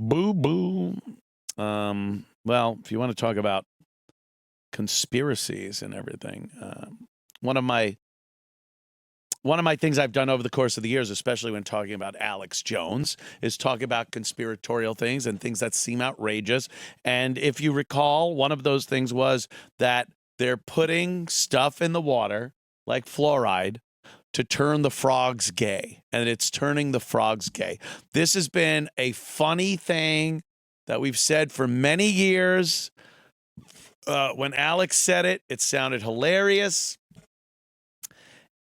Boo boo. Well, if you want to talk about conspiracies and everything, one of my things I've done over the course of the years, especially when talking about Alex Jones, is talk about conspiratorial things and things that seem outrageous. And if you recall, one of those things was that they're putting stuff in the water, like fluoride, to turn the frogs gay. And it's turning the frogs gay. This has been a funny thing that we've said for many years. When Alex said it, it sounded hilarious.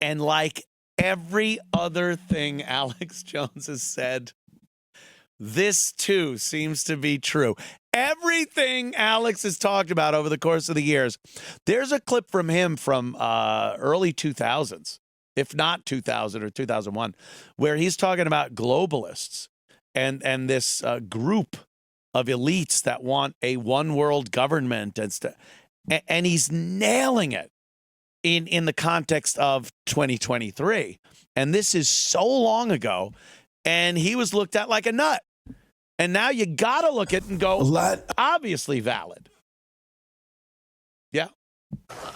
And like every other thing Alex Jones has said, this too seems to be true. Everything Alex has talked about over the course of the years. There's a clip from him from early 2000s, if not 2000 or 2001, where he's talking about globalists and this group of elites that want a one world government and he's nailing it in the context of 2023. And this is so long ago, and he was looked at like a nut. And now you got to look at it and go, obviously valid. Yeah.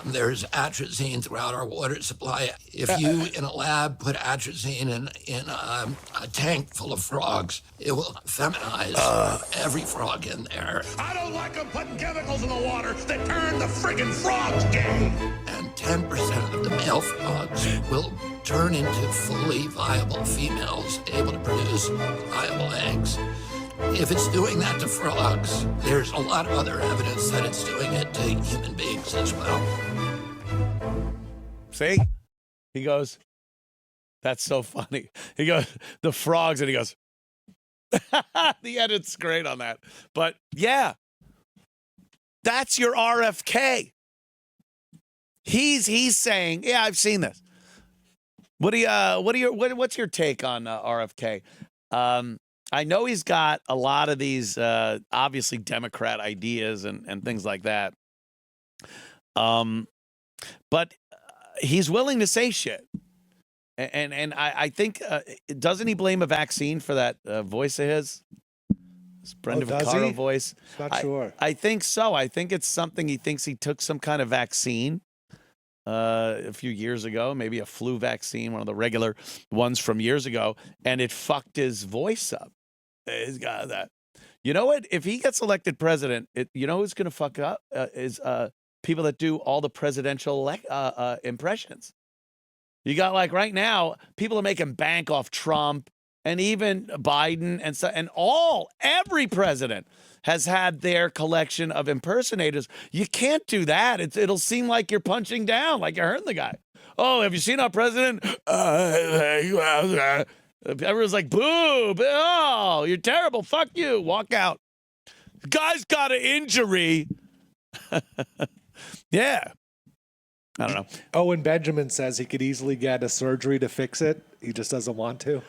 There's atrazine throughout our water supply. If you, in a lab, put atrazine in a tank full of frogs, it will feminize every frog in there. I don't like them putting chemicals in the water that turn the friggin' frogs gay. And 10% of the male frogs will turn into fully viable females able to produce viable eggs. If it's doing that to frogs, there's a lot of other evidence that it's doing it to human beings as well. See? He goes, that's so funny. He goes, the frogs, and he goes, the edit's great on that. But yeah, that's your RFK. He's saying, yeah, I've seen this. What's your take on RFK? I know he's got a lot of these, obviously, Democrat ideas and things like that. But he's willing to say shit. And I think, doesn't he blame a vaccine for that voice of his? This Brenda Vaccaro voice? Not sure. I think so. I think it's something he thinks he took some kind of vaccine a few years ago, maybe a flu vaccine, one of the regular ones from years ago, and it fucked his voice up. He's got that. You know what? If he gets elected president, you know who's going to fuck up is people that do all the presidential impressions. You got, like, right now, people are making bank off Trump and even Biden and every president has had their collection of impersonators. You can't do that. It'll seem like you're punching down, like you're hurting the guy. Oh, have you seen our president? Everyone's like, boo, oh, you're terrible. Fuck you. Walk out. Guy's got an injury. Yeah. I don't know. Owen Benjamin says he could easily get a surgery to fix it. He just doesn't want to.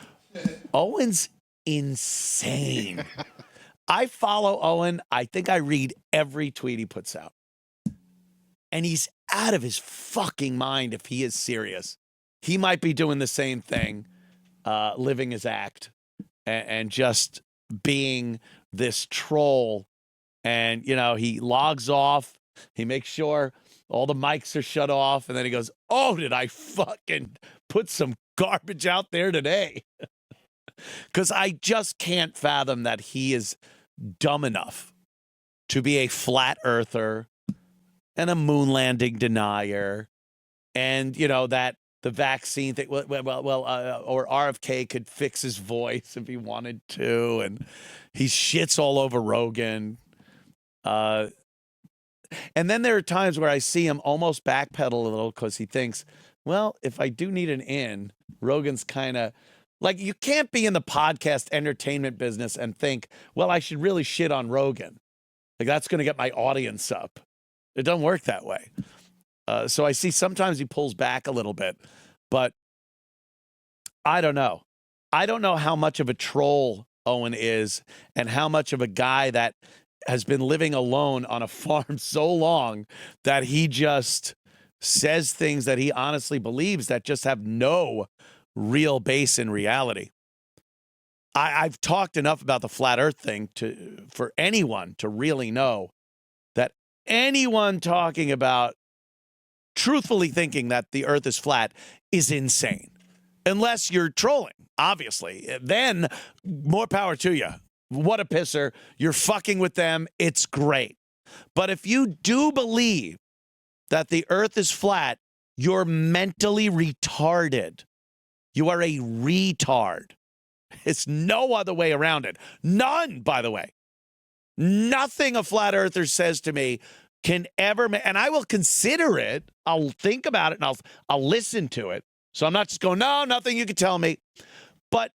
Owen's insane. I follow Owen. I think I read every tweet he puts out. And he's out of his fucking mind if he is serious. He might be doing the same thing, living his act and just being this troll. And, you know, he logs off. He makes sure all the mics are shut off. And then he goes, oh, did I fucking put some garbage out there today? Because I just can't fathom that he is dumb enough to be a flat earther and a moon landing denier. And, you know, that the vaccine thing, or RFK could fix his voice if he wanted to. And he shits all over Rogan. And then there are times where I see him almost backpedal a little because he thinks, well, if I do need an in, Rogan's kind of like, you can't be in the podcast entertainment business and think, well, I should really shit on Rogan. Like, that's going to get my audience up. It doesn't work that way. So I see sometimes he pulls back a little bit, but I don't know. I don't know how much of a troll Owen is and how much of a guy that has been living alone on a farm so long that he just says things that he honestly believes that just have no real base in reality. I've talked enough about the flat Earth thing for anyone to really know that anyone talking about truthfully thinking that the Earth is flat is insane. Unless you're trolling, obviously. Then more power to you. What a pisser. You're fucking with them. It's great. But if you do believe that the Earth is flat, you're mentally retarded. You are a retard. It's no other way around it. None, by the way. Nothing a flat earther says to me can ever, and I will consider it. I'll think about it and I'll listen to it. So I'm not just going, no, nothing you can tell me. But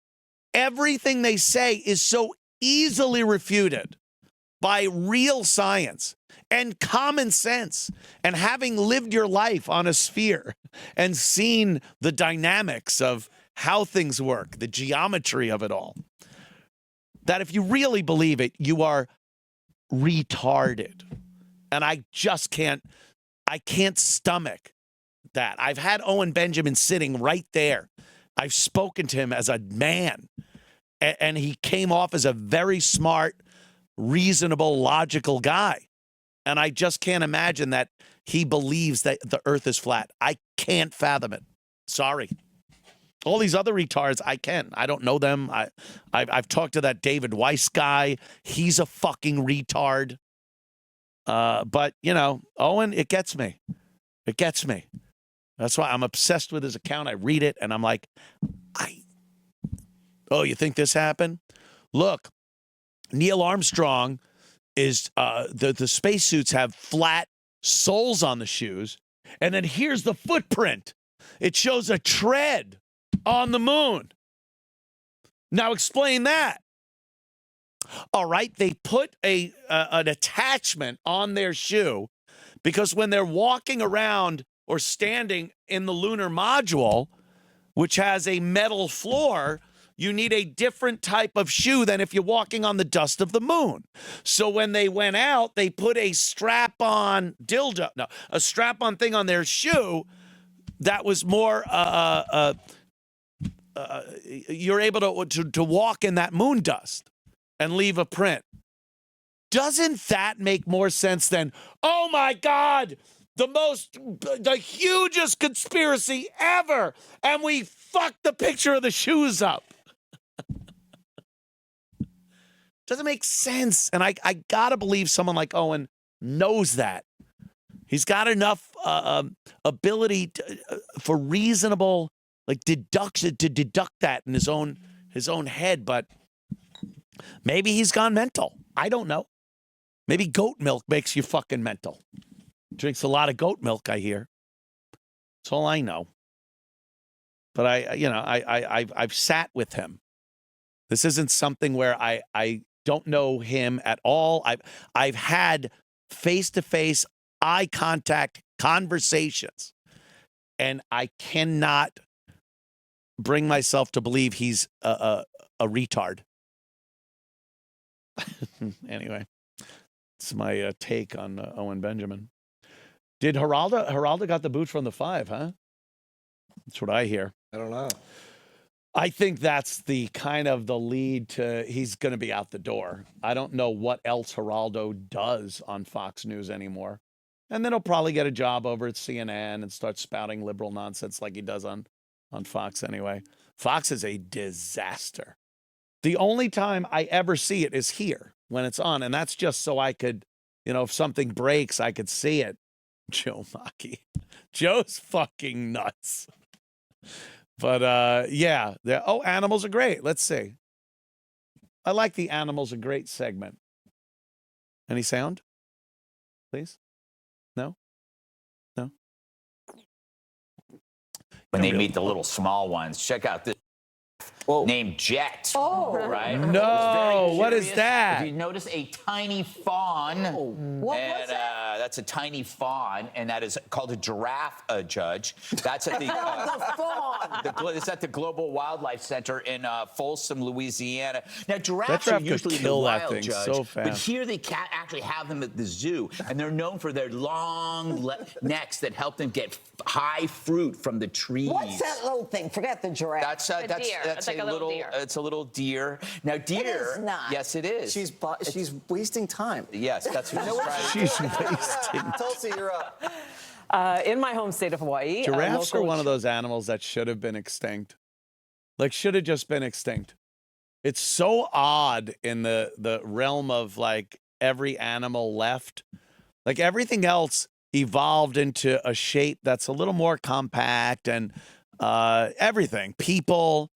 everything they say is so easily refuted by real science and common sense and having lived your life on a sphere and seen the dynamics of how things work, the geometry of it all, that if you really believe it, you are retarded. And I can't stomach that. I've had Owen Benjamin sitting right there. I've spoken to him as a man, and he came off as a very smart, reasonable, logical guy. And I just can't imagine that he believes that the earth is flat. I can't fathom it. Sorry. All these other retards, I can. I don't know them. I've talked to that David Weiss guy. He's a fucking retard. But, you know, Owen, it gets me. It gets me. That's why I'm obsessed with his account. I read it, and I'm like, oh, you think this happened? Look, Neil Armstrong is, the spacesuits have flat soles on the shoes, and then here's the footprint. It shows a tread on the moon. Now explain that. All right, they put an attachment on their shoe because when they're walking around or standing in the lunar module, which has a metal floor, you need a different type of shoe than if you're walking on the dust of the moon. So when they went out, they put a strap-on a strap-on thing on their shoe that was more you're able to walk in that moon dust and leave a print. Doesn't that make more sense than, oh my God, the hugest conspiracy ever, and we fucked the picture of the shoes up? Doesn't make sense. And I gotta believe someone like Owen knows that. He's got enough ability for reasonable deduction to deduct that in his own head, but maybe he's gone mental. I don't know. Maybe goat milk makes you fucking mental. Drinks a lot of goat milk, I hear. That's all I know. But I've sat with him. This isn't something where I don't know him at all. I've had face-to-face, eye contact conversations, and I cannot bring myself to believe he's a retard. Anyway, it's my take on Owen Benjamin. Did Geraldo got the boot from the 5, huh? That's what I hear. I don't know. I think that's the kind of the lead to he's going to be out the door. I don't know what else Geraldo does on Fox News anymore. And then he'll probably get a job over at CNN and start spouting liberal nonsense like he does on Fox anyway. Fox is a disaster. The only time I ever see it is here when it's on. And that's just so I could, if something breaks, I could see it. Joe Maki. Joe's fucking nuts. But, yeah. Animals are great. Let's see. I like the animals are great segment. Any sound? Please? No? No? When they meet the little small ones, check out this. Named Jet. Oh, right? No, what is that? If you notice a tiny fawn. What was that? That's a tiny fawn, and that is called a giraffe, Judge. That's at the The fawn. it's at the Global Wildlife Center in Folsom, Louisiana. Now, giraffes That are giraffe could usually in the kill that wild, thing Judge, so but fast. here they actually have them at the zoo, and they're known for their long necks that help them get high fruit from the trees. What's that little thing? Forget the giraffe. That's deer. It's like a little deer. It's a little deer. Now, deer. is not. Yes, it is. She's wasting time. Yes, that's what she's trying. She's wasting. Tulsi, you're up. In my home state of Hawaii, Giraffes are local one of those animals that should have been extinct. Like, should have just been extinct. It's so odd in the realm of, like, every animal left. Like, everything else evolved into a shape that's a little more compact and everything. People,